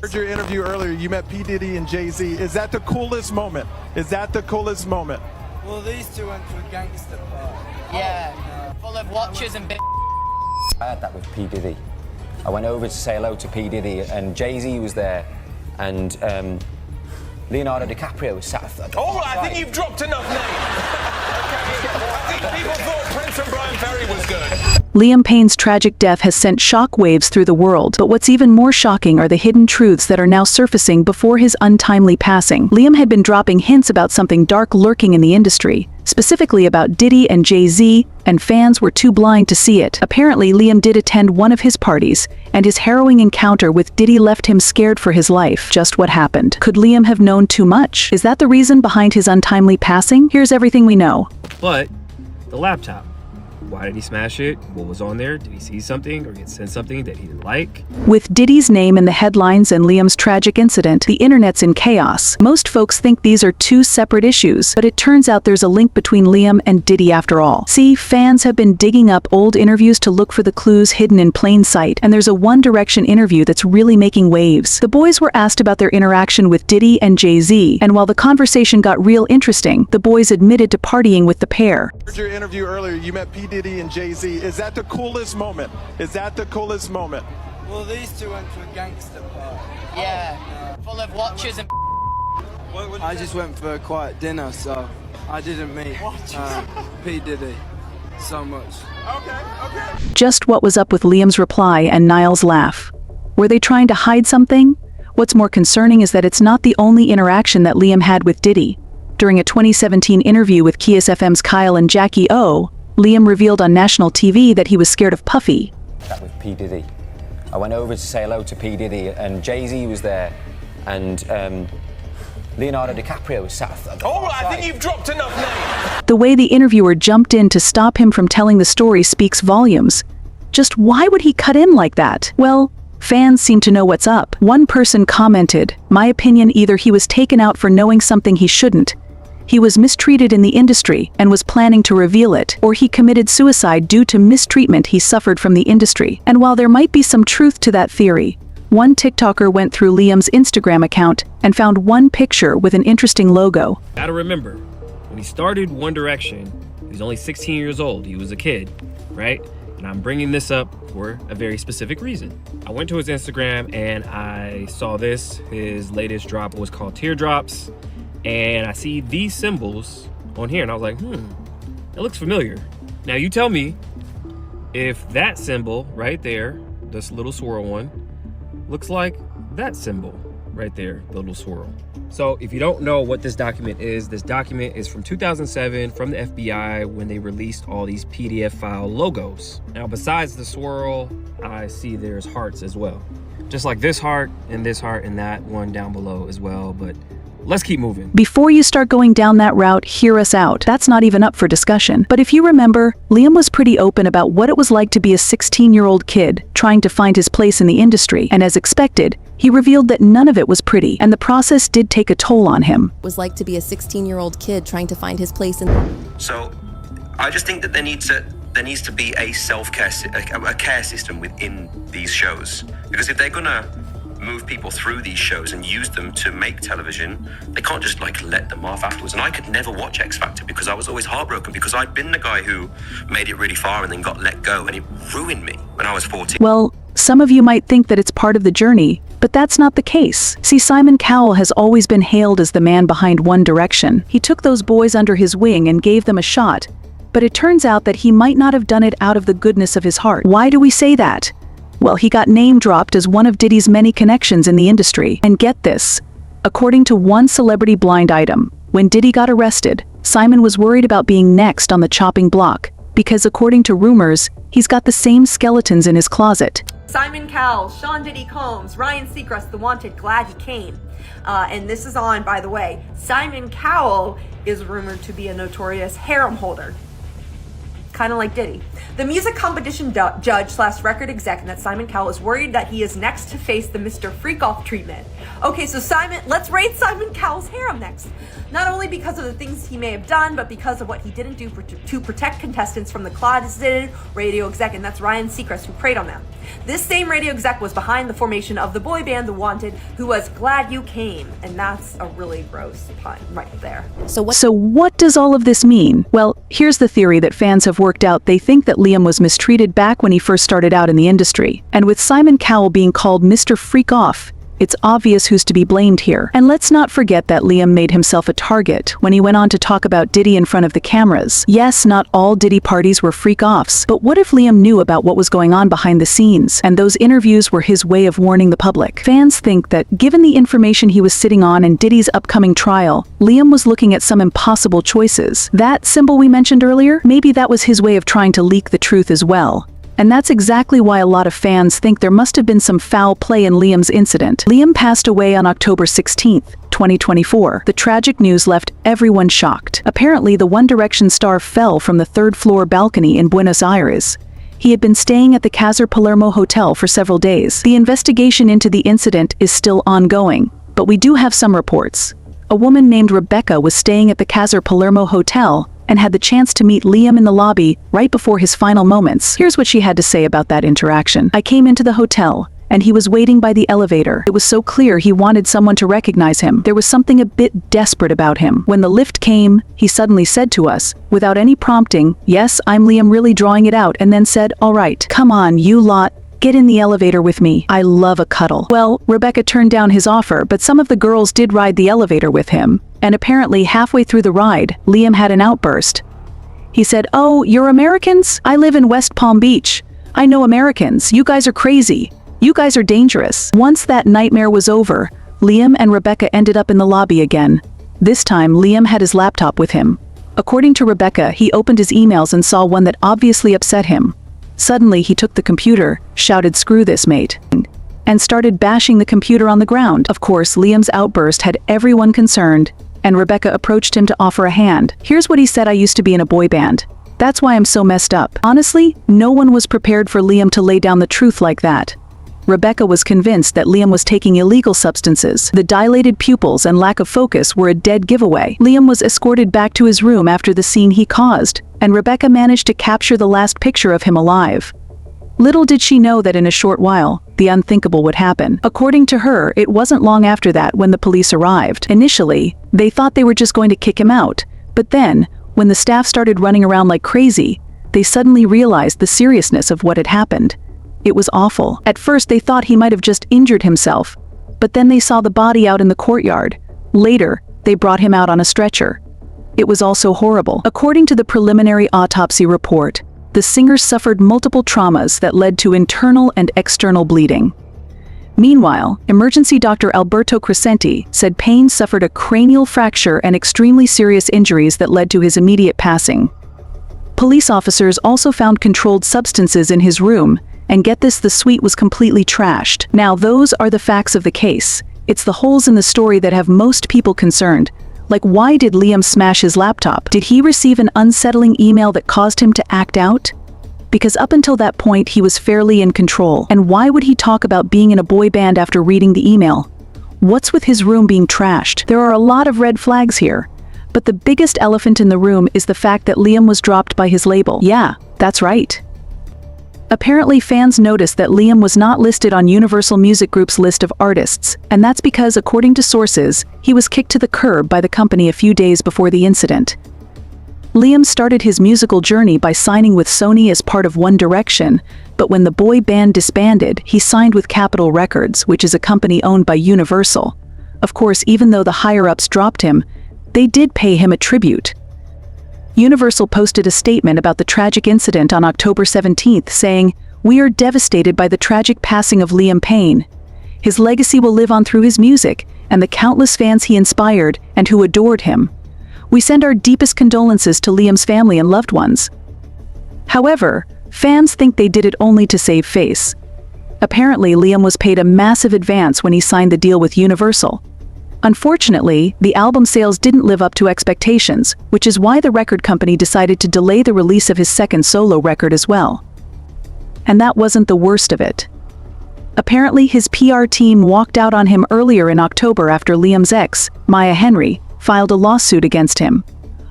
Heard your interview earlier. You met P. Diddy and Jay-Z. Is that the coolest moment? Is that the coolest moment? Well, these two went to a gangster party. Yeah, full of watchers and bit. I had that with P. Diddy. I went over to say hello to P. Diddy, and Jay-Z was there, and Leonardo DiCaprio was sat at the I think you've dropped enough names. I think people thought Prince and Brian Ferry was good. Liam Payne's tragic death has sent shockwaves through the world, but what's even more shocking are the hidden truths that are now surfacing before his untimely passing. Liam had been dropping hints about something dark lurking in the industry, specifically about Diddy and Jay-Z, and fans were too blind to see it. Apparently, Liam did attend one of his parties, and his harrowing encounter with Diddy left him scared for his life. Just what happened? Could Liam have known too much? Is that the reason behind his untimely passing? Here's everything we know. But the laptop. Why did he smash it? What was on there? Did he see something or get sent something that he didn't like? With Diddy's name in the headlines and Liam's tragic incident, the internet's in chaos. Most folks think these are two separate issues, but it turns out there's a link between Liam and Diddy after all. See, fans have been digging up old interviews to look for the clues hidden in plain sight, and there's a One Direction interview that's really making waves. The boys were asked about their interaction with Diddy and Jay-Z, and while the conversation got real interesting, the boys admitted to partying with the pair. Heard your interview earlier. You met P. Diddy and Jay-Z. Is that the coolest moment? Is that the coolest moment? Well, these two went to a gangster party. Yeah, full of watchers and. I just went for a quiet dinner, so I didn't meet P. Diddy so much. Okay. Just what was up with Liam's reply and Niall's laugh? Were they trying to hide something? What's more concerning is that it's not the only interaction that Liam had with Diddy. During a 2017 interview with Kiss FM's Kyle and Jackie O, Liam revealed on national TV that he was scared of Puffy. That with P. Diddy. I went over to say hello to P. Diddy, and Jay-Z was there, and Leonardo DiCaprio was sat at the I think you've dropped enough names. The way the interviewer jumped in to stop him from telling the story speaks volumes. Just why would he cut in like that? Well, fans seem to know what's up. One person commented, "My opinion, either he was taken out for knowing something he shouldn't, he was mistreated in the industry and was planning to reveal it, or he committed suicide due to mistreatment he suffered from the industry." And while there might be some truth to that theory, one TikToker went through Liam's Instagram account and found one picture with an interesting logo. Gotta remember, when he started One Direction, he was only 16 years old. He was a kid, right? And I'm bringing this up for a very specific reason. I went to his Instagram and I saw this. His latest drop was called Teardrops. And I see these symbols on here and I was like, that looks familiar. Now you tell me if that symbol right there, this little swirl one, looks like that symbol right there, the little swirl. So if you don't know what this document is from 2007 from the FBI when they released all these PDF file logos. Now besides the swirl, I see there's hearts as well. Just like this heart and that one down below as well, but let's keep moving. Before you start going down that route, hear us out. That's not even up for discussion. But if you remember, Liam was pretty open about what it was like to be a 16-year-old kid trying to find his place in the industry. And as expected, he revealed that none of it was pretty, and the process did take a toll on him. It was like to be a 16-year-old kid trying to find his place in. So I just think that there needs to be a self-care, a care system within these shows. Because if they're gonna move people through these shows and use them to make television, they can't just like let them off afterwards. And I could never watch X Factor because I was always heartbroken because I'd been the guy who made it really far and then got let go, and it ruined me when I was 14. Well, some of you might think that it's part of the journey, but that's not the case. See, Simon Cowell has always been hailed as the man behind One Direction. He took those boys under his wing and gave them a shot, but it turns out that he might not have done it out of the goodness of his heart. Why do we say that? Well, he got name-dropped as one of Diddy's many connections in the industry. And get this, according to one celebrity blind item, when Diddy got arrested, Simon was worried about being next on the chopping block, because according to rumors, he's got the same skeletons in his closet. Simon Cowell, Sean Diddy Combs, Ryan Seacrest, The Wanted, glad he came. And this is on, by the way, Simon Cowell is rumored to be a notorious harem holder. Kind of like Diddy. The music competition judge / record exec that Simon Cowell is worried that he is next to face the Mr. Freak-Off treatment. Okay, so let's rate Simon Cowell's harem next. Not only because of the things he may have done, but because of what he didn't do to protect contestants from the closeted radio exec, and that's Ryan Seacrest, who preyed on them. This same radio exec was behind the formation of the boy band The Wanted, who was Glad You Came, and that's a really gross pun right there. So what does all of this mean? Well, here's the theory that fans have worked out. They think that Liam was mistreated back when he first started out in the industry. And with Simon Cowell being called Mr. Freak Off, it's obvious who's to be blamed here. And let's not forget that Liam made himself a target when he went on to talk about Diddy in front of the cameras. Yes, not all Diddy parties were freak-offs, but what if Liam knew about what was going on behind the scenes, and those interviews were his way of warning the public? Fans think that, given the information he was sitting on in Diddy's upcoming trial, Liam was looking at some impossible choices. That symbol we mentioned earlier, maybe that was his way of trying to leak the truth as well. And that's exactly why a lot of fans think there must have been some foul play in Liam's incident. Liam passed away on October 16, 2024. The tragic news left everyone shocked. Apparently, the One Direction star fell from the third-floor balcony in Buenos Aires. He had been staying at the Casa Palermo Hotel for several days. The investigation into the incident is still ongoing, but we do have some reports. A woman named Rebecca was staying at the Casa Palermo Hotel and had the chance to meet Liam in the lobby right before his final moments. Here's what she had to say about that interaction. "I came into the hotel, and he was waiting by the elevator. It was so clear he wanted someone to recognize him. There was something a bit desperate about him. When the lift came, he suddenly said to us, without any prompting, 'Yes, I'm Liam,' really drawing it out, and then said, 'All right, come on, you lot. Get in the elevator with me. I love a cuddle.'" Well, Rebecca turned down his offer, but some of the girls did ride the elevator with him. And apparently halfway through the ride, Liam had an outburst. He said, "Oh, you're Americans? I live in West Palm Beach. I know Americans. You guys are crazy. You guys are dangerous." Once that nightmare was over, Liam and Rebecca ended up in the lobby again. This time, Liam had his laptop with him. According to Rebecca, he opened his emails and saw one that obviously upset him. Suddenly, he took the computer, shouted, "Screw this, mate," and started bashing the computer on the ground. Of course, Liam's outburst had everyone concerned, and Rebecca approached him to offer a hand. Here's what he said: "I used to be in a boy band. That's why I'm so messed up." Honestly, no one was prepared for Liam to lay down the truth like that. Rebecca was convinced that Liam was taking illegal substances. The dilated pupils and lack of focus were a dead giveaway. Liam was escorted back to his room after the scene he caused, and Rebecca managed to capture the last picture of him alive. Little did she know that in a short while, the unthinkable would happen. According to her, it wasn't long after that when the police arrived. Initially, they thought they were just going to kick him out, but then, when the staff started running around like crazy, they suddenly realized the seriousness of what had happened. It was awful. At first, they thought he might have just injured himself, but then they saw the body out in the courtyard. Later, they brought him out on a stretcher. It was also horrible. According to the preliminary autopsy report, the singer suffered multiple traumas that led to internal and external bleeding. Meanwhile, emergency doctor Alberto Crescenti said Payne suffered a cranial fracture and extremely serious injuries that led to his immediate passing. Police officers also found controlled substances in his room, and get this, the suite was completely trashed. Now, those are the facts of the case. It's the holes in the story that have most people concerned. Like, why did Liam smash his laptop? Did he receive an unsettling email that caused him to act out? Because up until that point, he was fairly in control. And why would he talk about being in a boy band after reading the email? What's with his room being trashed? There are a lot of red flags here. But the biggest elephant in the room is the fact that Liam was dropped by his label. Yeah, that's right. Apparently, fans noticed that Liam was not listed on Universal Music Group's list of artists, and that's because, according to sources, he was kicked to the curb by the company a few days before the incident. Liam started his musical journey by signing with Sony as part of One Direction, but when the boy band disbanded, he signed with Capitol Records, which is a company owned by Universal. Of course, even though the higher-ups dropped him, they did pay him a tribute. Universal posted a statement about the tragic incident on October 17th, saying, "We are devastated by the tragic passing of Liam Payne. His legacy will live on through his music and the countless fans he inspired and who adored him. We send our deepest condolences to Liam's family and loved ones." However, fans think they did it only to save face. Apparently, Liam was paid a massive advance when he signed the deal with Universal. Unfortunately, the album sales didn't live up to expectations, which is why the record company decided to delay the release of his second solo record as well. And that wasn't the worst of it. Apparently, his PR team walked out on him earlier in October after Liam's ex, Maya Henry, filed a lawsuit against him.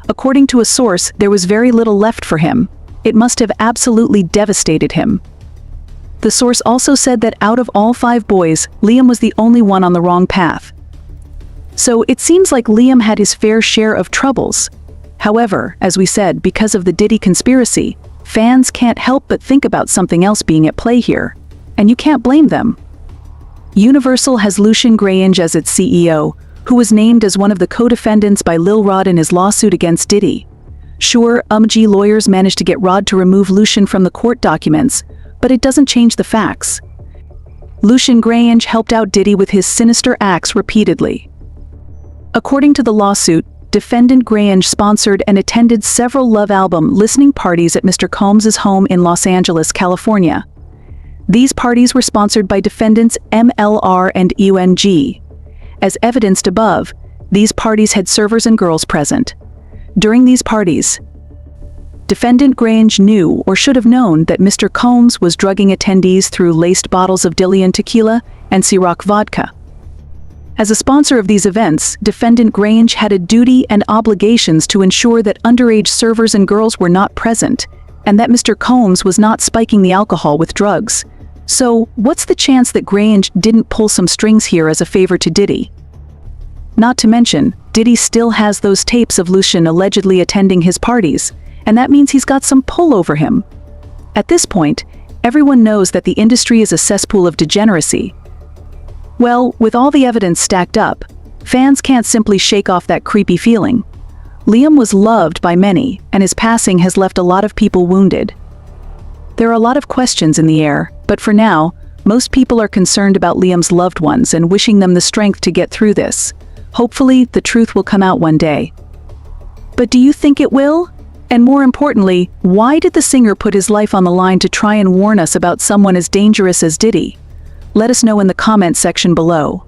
According to a source, there was very little left for him. It must have absolutely devastated him. The source also said that out of all 5 boys, Liam was the only one on the wrong path. So it seems like Liam had his fair share of troubles. However, as we said, because of the Diddy conspiracy, fans can't help but think about something else being at play here. And you can't blame them. Universal has Lucian Grainge as its CEO, who was named as one of the co-defendants by Lil Rod in his lawsuit against Diddy. Sure, UMG lawyers managed to get Rod to remove Lucian from the court documents, but it doesn't change the facts. Lucian Grainge helped out Diddy with his sinister acts repeatedly. According to the lawsuit, defendant Grainge sponsored and attended several Love album listening parties at Mr. Combs' home in Los Angeles, California. These parties were sponsored by defendants MLR and UMG. As evidenced above, these parties had servers and girls present. During these parties, defendant Grainge knew or should have known that Mr. Combs was drugging attendees through laced bottles of Dillian tequila and Ciroc vodka. As a sponsor of these events, defendant Grainge had a duty and obligations to ensure that underage servers and girls were not present, and that Mr. Combs was not spiking the alcohol with drugs. So, what's the chance that Grainge didn't pull some strings here as a favor to Diddy? Not to mention, Diddy still has those tapes of Lucian allegedly attending his parties, and that means he's got some pull over him. At this point, everyone knows that the industry is a cesspool of degeneracy. Well, with all the evidence stacked up, fans can't simply shake off that creepy feeling. Liam was loved by many, and his passing has left a lot of people wounded. There are a lot of questions in the air, but for now, most people are concerned about Liam's loved ones and wishing them the strength to get through this. Hopefully, the truth will come out one day. But do you think it will? And more importantly, why did the singer put his life on the line to try and warn us about someone as dangerous as Diddy? Let us know in the comment section below.